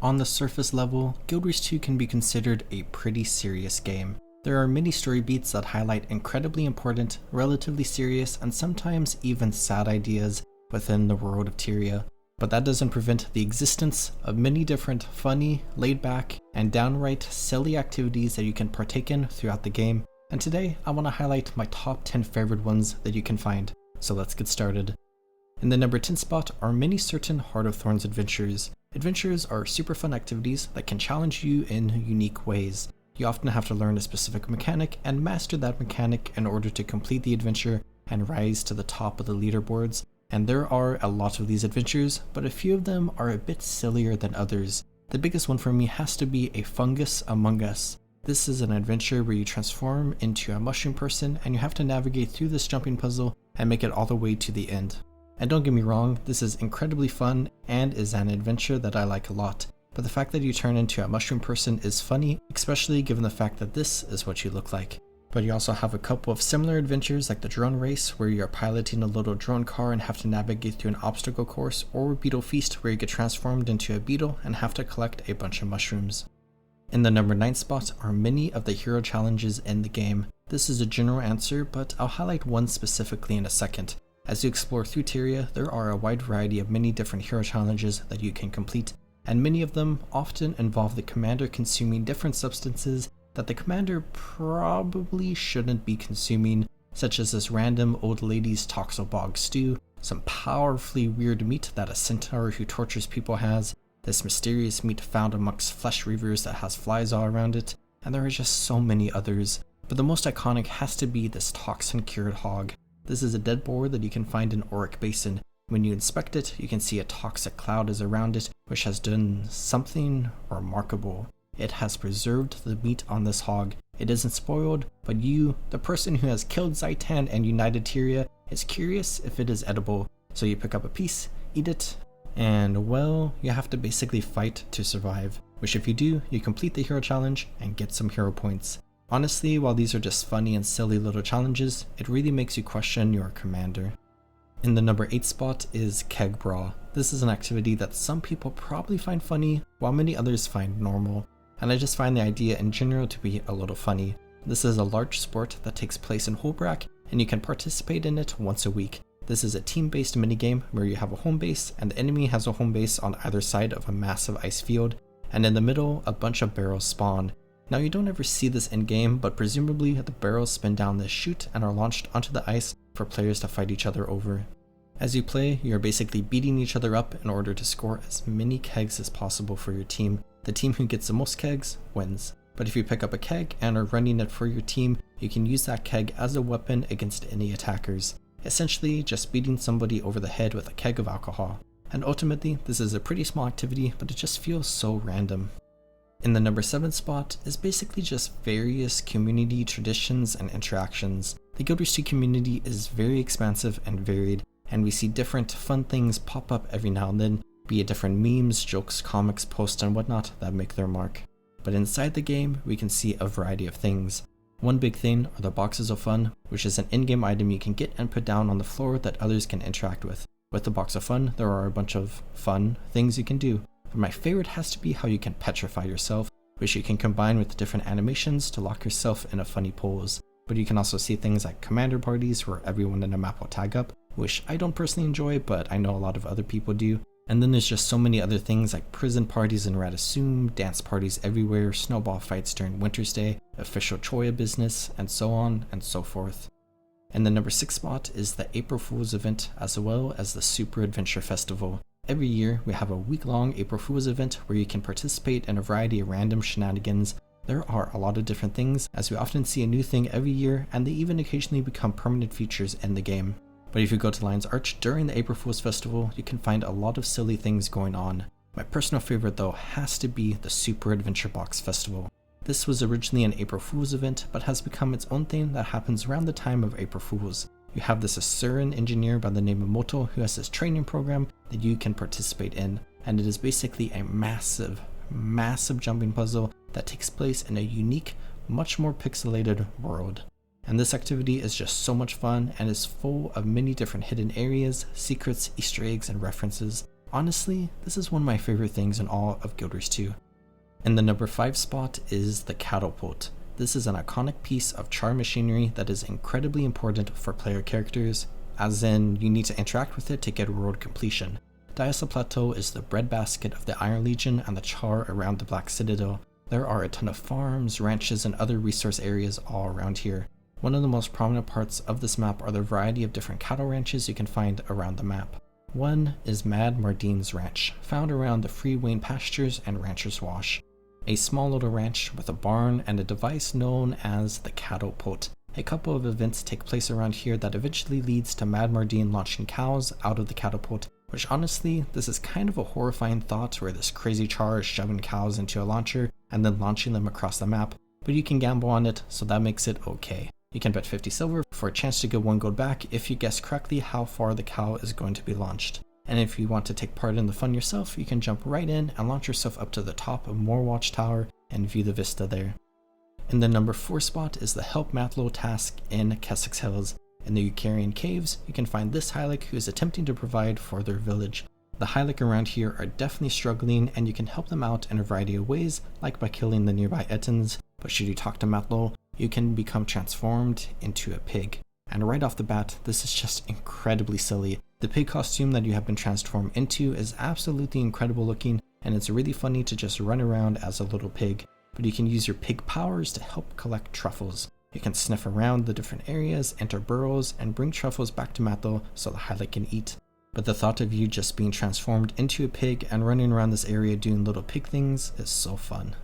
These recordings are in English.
On the surface level, Guild Wars 2 can be considered a pretty serious game. There are many story beats that highlight incredibly important, relatively serious, and sometimes even sad ideas within the world of Tyria, but that doesn't prevent the existence of many different funny, laid-back, and downright silly activities that you can partake in throughout the game, and today I want to highlight my top 10 favorite ones that you can find, so let's get started. In the number 10 spot are many certain Heart of Thorns adventures. Adventures are super fun activities that can challenge you in unique ways. You often have to learn a specific mechanic and master that mechanic in order to complete the adventure and rise to the top of the leaderboards. And there are a lot of these adventures, but a few of them are a bit sillier than others. The biggest one for me has to be A Fungus Among Us. This is an adventure where you transform into a mushroom person and you have to navigate through this jumping puzzle and make it all the way to the end. And don't get me wrong, this is incredibly fun and is an adventure that I like a lot, but the fact that you turn into a mushroom person is funny, especially given the fact that this is what you look like. But you also have a couple of similar adventures like the drone race, where you're piloting a little drone car and have to navigate through an obstacle course, or Beetle Feast, where you get transformed into a beetle and have to collect a bunch of mushrooms. In the number 9 spot are many of the hero challenges in the game. This is a general answer, but I'll highlight one specifically in a second. As you explore through Tyria, there are a wide variety of many different hero challenges that you can complete, and many of them often involve the commander consuming different substances that the commander probably shouldn't be consuming, such as this random old lady's toxobog stew, some powerfully weird meat that a centaur who tortures people has, this mysterious meat found amongst flesh reavers that has flies all around it, and there are just so many others. But the most iconic has to be this toxin-cured hog. This is a dead boar that you can find in Auric Basin. When you inspect it, you can see a toxic cloud is around it, which has done something remarkable. It has preserved the meat on this hog. It isn't spoiled, but you, the person who has killed Zaitan and united Tyria, is curious if it is edible. So you pick up a piece, eat it, and well, you have to basically fight to survive. Which if you do, you complete the hero challenge and get some hero points. Honestly, while these are just funny and silly little challenges, it really makes you question your commander. In the number 8 spot is Keg Brawl. This is an activity that some people probably find funny, while many others find normal, and I just find the idea in general to be a little funny. This is a large sport that takes place in Holbrack, and you can participate in it once a week. This is a team-based minigame where you have a home base, and the enemy has a home base on either side of a massive ice field, and in the middle, a bunch of barrels spawn. Now you don't ever see this in game, but presumably the barrels spin down this chute and are launched onto the ice for players to fight each other over. As you play, you are basically beating each other up in order to score as many kegs as possible for your team. The team who gets the most kegs wins. But if you pick up a keg and are running it for your team, you can use that keg as a weapon against any attackers. Essentially just beating somebody over the head with a keg of alcohol. And ultimately, this is a pretty small activity, but it just feels so random. In the number 7 spot is basically just various community traditions and interactions. The Guild Wars 2 community is very expansive and varied, and we see different fun things pop up every now and then, be it different memes, jokes, comics, posts, and whatnot that make their mark. But inside the game, we can see a variety of things. One big thing are the Boxes of Fun, which is an in-game item you can get and put down on the floor that others can interact with. With the Box of Fun, there are a bunch of fun things you can do. But my favorite has to be how you can petrify yourself, which you can combine with different animations to lock yourself in a funny pose. But you can also see things like commander parties where everyone in a map will tag up, which I don't personally enjoy, but I know a lot of other people do. And then there's just so many other things like prison parties in Radisum, dance parties everywhere, snowball fights during Winter's Day, official Choya business, and so on and so forth. And the number 6 spot is the April Fool's event, as well as the Super Adventure Festival. Every year, we have a week-long April Fool's event where you can participate in a variety of random shenanigans. There are a lot of different things, as we often see a new thing every year, and they even occasionally become permanent features in the game. But if you go to Lion's Arch during the April Fool's Festival, you can find a lot of silly things going on. My personal favorite though has to be the Super Adventure Box Festival. This was originally an April Fool's event, but has become its own thing that happens around the time of April Fool's. You have this Asuran engineer by the name of Moto who has this training program that you can participate in, and it is basically a massive jumping puzzle that takes place in a unique, much more pixelated world. And this activity is just so much fun and is full of many different hidden areas, secrets, Easter eggs, and references, Honestly, this is one of my favorite things in all of Guild Wars 2. In the number 5 spot is the Cattlepult. This is an iconic piece of char machinery that is incredibly important for player characters, as in you need to interact with it to get world completion. Diasa Plateau is the breadbasket of the Iron Legion and the char around the Black Citadel. There are a ton of farms, ranches, and other resource areas all around here. One of the most prominent parts of this map are the variety of different cattle ranches you can find around the map. One is Mad Mardine's Ranch, found around the Free Wayne Pastures and Rancher's Wash. A small little ranch with a barn and a device known as the Cattlepult. A couple of events take place around here that eventually leads to Mad Mardine launching cows out of the Cattlepult, which honestly, this is kind of a horrifying thought where this crazy char is shoving cows into a launcher and then launching them across the map, but you can gamble on it, so that makes it okay. You can bet 50 silver for a chance to get 1 gold back if you guess correctly how far the cow is going to be launched. And if you want to take part in the fun yourself, you can jump right in and launch yourself up to the top of Moor Watchtower and view the vista there. In the number 4 spot is the Help Matlal task in Kessex Hills. In the Eucarian Caves, you can find this Hylic who is attempting to provide for their village. The Hylic around here are definitely struggling, and you can help them out in a variety of ways, like by killing the nearby Ettins, but should you talk to Matlal, you can become transformed into a pig. And right off the bat, this is just incredibly silly. The pig costume that you have been transformed into is absolutely incredible looking, and it's really funny to just run around as a little pig. But you can use your pig powers to help collect truffles. You can sniff around the different areas, enter burrows, and bring truffles back to Matlal so the Hylic can eat. But the thought of you just being transformed into a pig and running around this area doing little pig things is so fun.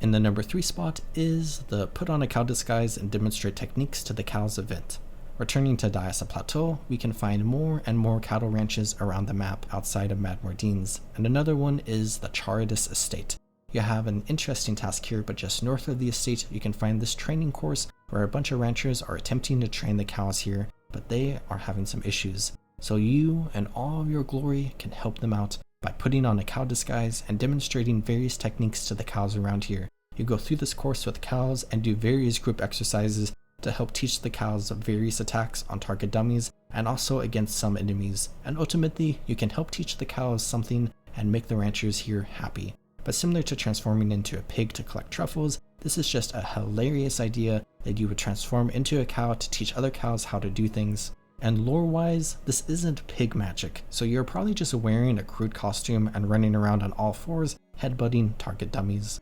In the number 3 spot is the Put on a Cow Disguise and Demonstrate Techniques to the Cows event. Returning to Diasa Plateau, we can find more and more cattle ranches around the map outside of Mad Mardine's, and another one is the Charidus Estate. You have an interesting task here, but just north of the estate you can find this training course where a bunch of ranchers are attempting to train the cows here, but they are having some issues. So you and all of your glory can help them out by putting on a cow disguise and demonstrating various techniques to the cows around here. You go through this course with the cows and do various group exercises to help teach the cows various attacks on target dummies and also against some enemies, and ultimately you can help teach the cows something and make the ranchers here happy. But similar to transforming into a pig to collect truffles, this is just a hilarious idea that you would transform into a cow to teach other cows how to do things. And lore-wise, this isn't pig magic, so you're probably just wearing a crude costume and running around on all fours, headbutting target dummies.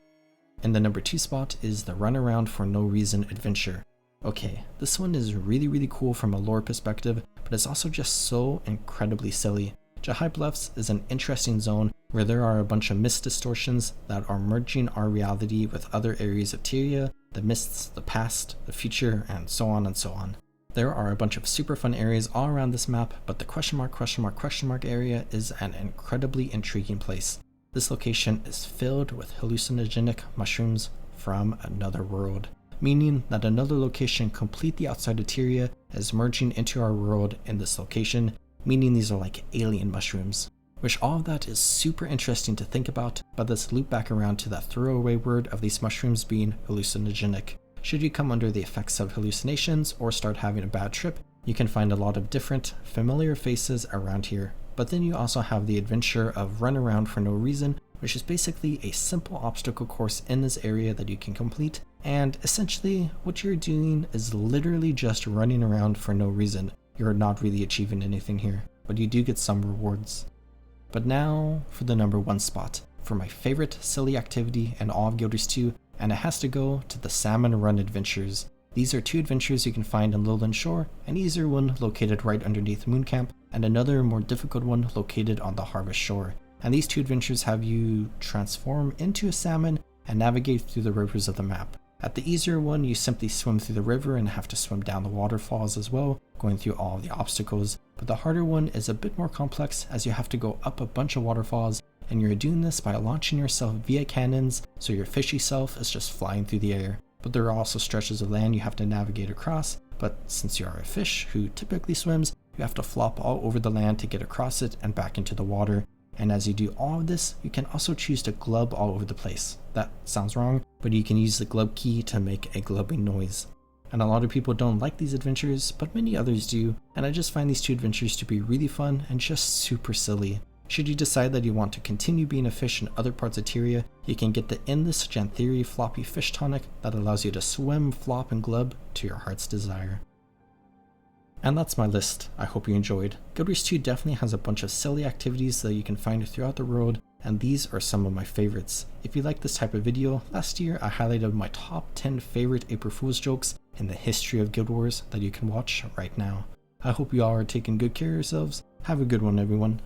In the number 2 spot is the Run Around for No Reason adventure. Okay, this one is really cool from a lore perspective, but it's also just so incredibly silly. Jahai Bluffs is an interesting zone where there are a bunch of mist distortions that are merging our reality with other areas of Tyria, the mists, the past, the future, and so on and so on. There are a bunch of super fun areas all around this map, but the question mark area is an incredibly intriguing place. This location is filled with hallucinogenic mushrooms from another world, meaning that another location completely outside of Tyria is merging into our world in this location, meaning these are like alien mushrooms. Which all of that is super interesting to think about, but let's loop back around to that throwaway word of these mushrooms being hallucinogenic. Should you come under the effects of hallucinations or start having a bad trip, you can find a lot of different familiar faces around here. But then you also have the adventure of Run Around for No Reason, which is basically a simple obstacle course in this area that you can complete, and essentially what you're doing is literally just running around for no reason. You're not really achieving anything here, but you do get some rewards. But now for the number 1 spot, for my favorite silly activity in all of Guild Wars 2, and it has to go to the Salmon Run Adventures. These are 2 adventures you can find in Lowland Shore, an easier one located right underneath Moon Camp, and another more difficult one located on the Harvest Shore. And these 2 adventures have you transform into a salmon and navigate through the rivers of the map. At the easier one, you simply swim through the river and have to swim down the waterfalls as well, going through all of the obstacles. But the harder one is a bit more complex, as you have to go up a bunch of waterfalls, and you're doing this by launching yourself via cannons, so your fishy self is just flying through the air. But there are also stretches of land you have to navigate across, but since you are a fish who typically swims, you have to flop all over the land to get across it and back into the water. And as you do all of this, you can also choose to glub all over the place. That sounds wrong, but you can use the glub key to make a glubbing noise. And a lot of people don't like these adventures, but many others do, and I just find these 2 adventures to be really fun and just super silly. Should you decide that you want to continue being a fish in other parts of Tyria, you can get the Endless Jantheria Floppy Fish Tonic that allows you to swim, flop, and glub to your heart's desire. And that's my list. I hope you enjoyed. Guild Wars 2 definitely has a bunch of silly activities that you can find throughout the world, and these are some of my favorites. If you like this type of video, last year I highlighted my top 10 favorite April Fool's jokes in the history of Guild Wars that you can watch right now. I hope you all are taking good care of yourselves. Have a good one, everyone.